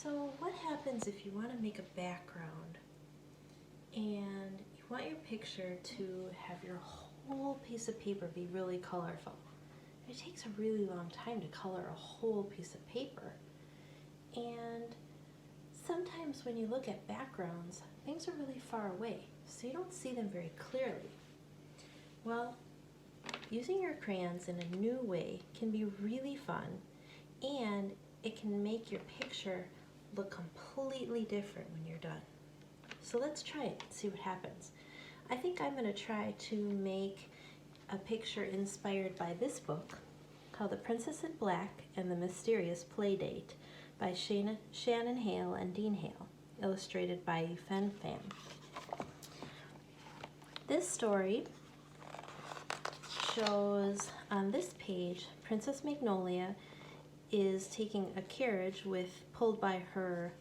So what happens if you want to make a background and you want your picture to have your whole piece of paper be really colorful? It takes a really long time to color a whole piece of paper. And sometimes when you look at backgrounds, things are really far away, so you don't see them very clearly. Well, using your crayons in a new way can be really fun, and it can make your picture look completely different when you're done. So let's try it and see what happens. I think I'm going to try to make a picture inspired by this book called The Princess in Black and the Mysterious Playdate by Shannon Hale and Dean Hale, illustrated by Fen Pham. This story shows on this page Princess Magnolia is taking a carriage pulled by her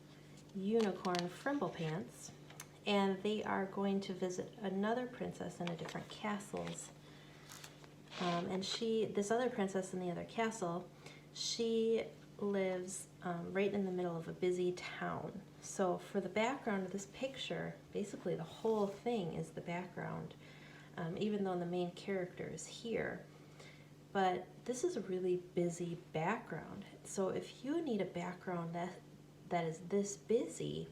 unicorn Frimblepants, and they are going to visit another princess in a different castles. This other princess in the other castle, she lives right in the middle of a busy town. So for the background of this picture, basically the whole thing is the background, even though the main character is here. But this is a really busy background. So if you need a background that is this busy,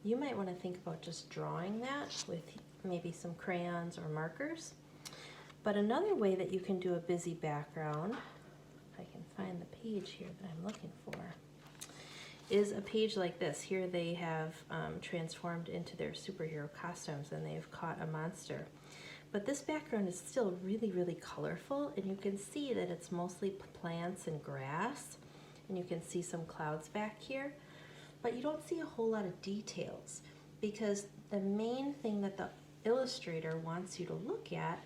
you might want to think about just drawing that with maybe some crayons or markers. But another way that you can do a busy background, if I can find the page here that I'm looking for, is a page like this. Here they have transformed into their superhero costumes and they've caught a monster. But this background is still really, really colorful, and you can see that it's mostly plants and grass, and you can see some clouds back here, but you don't see a whole lot of details because the main thing that the illustrator wants you to look at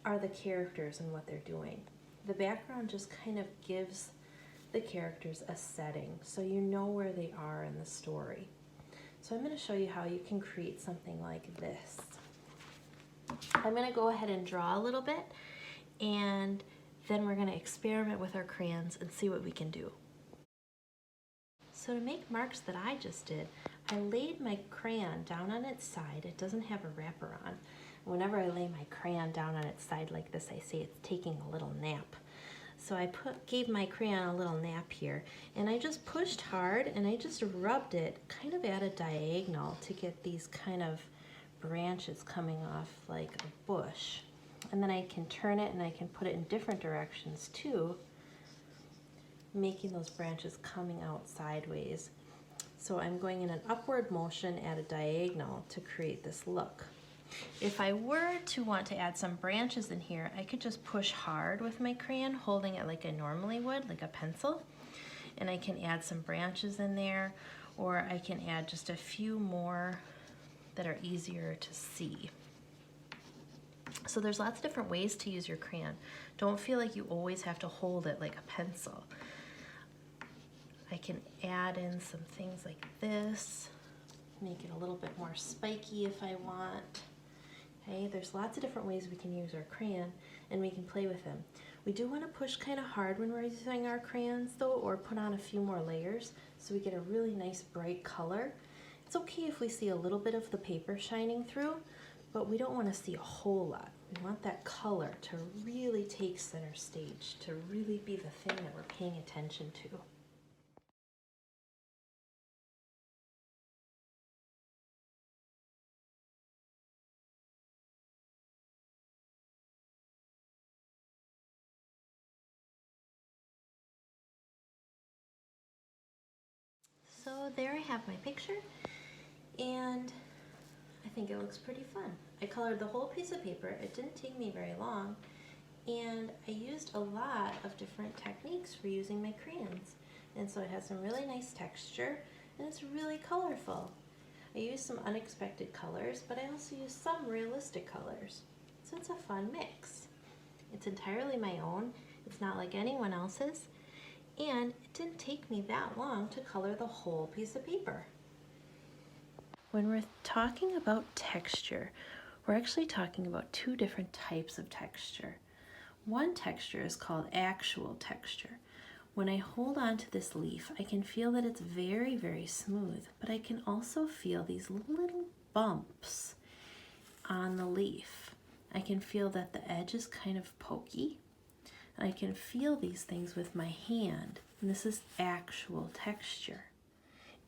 are the characters and what they're doing. The background just kind of gives the characters a setting so you know where they are in the story. So I'm going to show you how you can create something like this. I'm going to go ahead and draw a little bit, and then we're going to experiment with our crayons and see what we can do. So to make marks that I just did, I laid my crayon down on its side. It doesn't have a wrapper on. Whenever I lay my crayon down on its side like this, I say it's taking a little nap. So I gave my crayon a little nap here, and I just pushed hard and I just rubbed it kind of at a diagonal to get these kind of branches coming off like a bush. And then I can turn it and I can put it in different directions too, making those branches coming out sideways. So I'm going in an upward motion at a diagonal to create this look. If I were to want to add some branches in here, I could just push hard with my crayon, holding it like I normally would, like a pencil, and I can add some branches in there, or I can add just a few more that are easier to see. So there's lots of different ways to use your crayon. Don't feel like you always have to hold it like a pencil. I can add in some things like this, make it a little bit more spiky if I want. Okay, there's lots of different ways we can use our crayon, and we can play with them. We do want to push kind of hard when we're using our crayons though, or put on a few more layers so we get a really nice bright color. It's okay if we see a little bit of the paper shining through, but we don't want to see a whole lot. We want that color to really take center stage, to really be the thing that we're paying attention to. So there I have my picture, and I think it looks pretty fun. I colored the whole piece of paper. It didn't take me very long, and I used a lot of different techniques for using my crayons. And so it has some really nice texture, and it's really colorful. I used some unexpected colors, but I also used some realistic colors. So it's a fun mix. It's entirely my own. It's not like anyone else's. And it didn't take me that long to color the whole piece of paper. When we're talking about texture, we're actually talking about two different types of texture. One texture is called actual texture. When I hold on to this leaf, I can feel that it's very, very smooth, but I can also feel these little bumps on the leaf. I can feel that the edge is kind of pokey, and I can feel these things with my hand, and this is actual texture.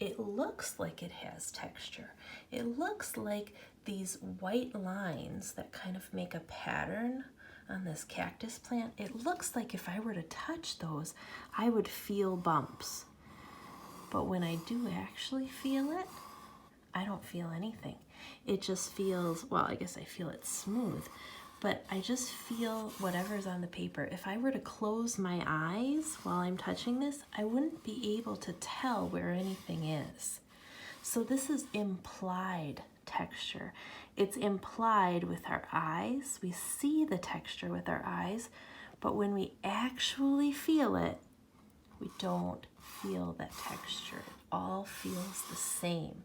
It looks like it has texture. It looks like these white lines that kind of make a pattern on this cactus plant. It looks like if I were to touch those, I would feel bumps. But when I do actually feel it, I don't feel anything. It just feels, well, I guess I feel it smooth, but I just feel whatever's on the paper. If I were to close my eyes while I'm touching this, I wouldn't be able to tell where anything is. So this is implied texture. It's implied with our eyes. We see the texture with our eyes, but when we actually feel it, we don't feel that texture. It all feels the same.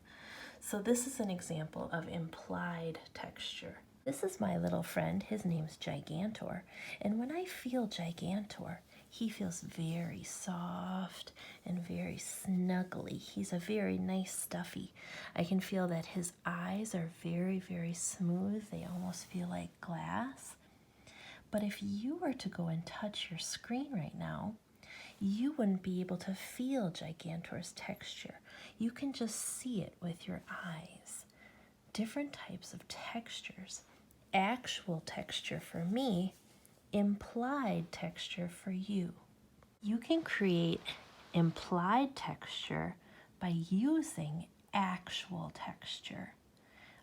So this is an example of implied texture. This is my little friend. His name's Gigantor. And when I feel Gigantor, he feels very soft and very snuggly. He's a very nice stuffy. I can feel that his eyes are very, very smooth. They almost feel like glass. But if you were to go and touch your screen right now, you wouldn't be able to feel Gigantor's texture. You can just see it with your eyes. Different types of textures. Actual texture for me, implied texture for you. You can create implied texture by using actual texture.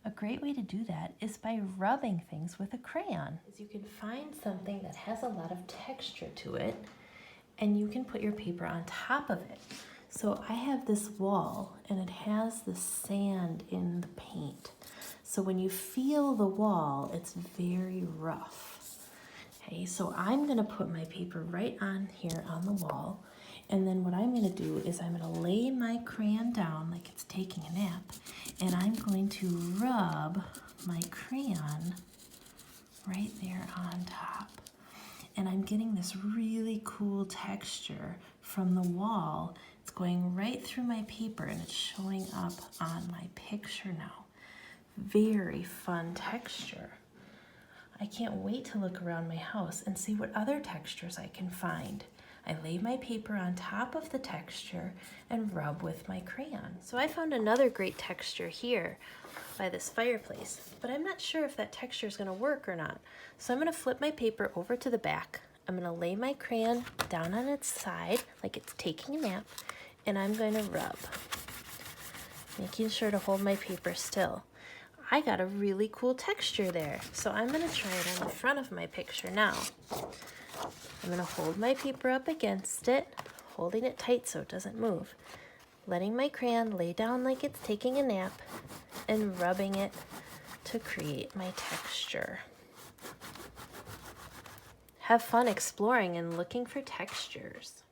A great way to do that is by rubbing things with a crayon. You can find something that has a lot of texture to it, and you can put your paper on top of it. So I have this wall, and it has the sand in the paint. So when you feel the wall, it's very rough. Okay, so I'm gonna put my paper right on here on the wall, and then what I'm gonna do is I'm gonna lay my crayon down like it's taking a nap, and I'm going to rub my crayon right there on top. And I'm getting this really cool texture from the wall. It's going right through my paper and it's showing up on my picture now. Very fun texture. I can't wait to look around my house and see what other textures I can find. I lay my paper on top of the texture and rub with my crayon. So I found another great texture here by this fireplace, but I'm not sure if that texture is gonna work or not. So I'm gonna flip my paper over to the back. I'm gonna lay my crayon down on its side like it's taking a nap, and I'm going to rub, making sure to hold my paper still. I got a really cool texture there, so I'm gonna try it on the front of my picture now. I'm gonna hold my paper up against it, holding it tight so it doesn't move, letting my crayon lay down like it's taking a nap, and rubbing it to create my texture. Have fun exploring and looking for textures.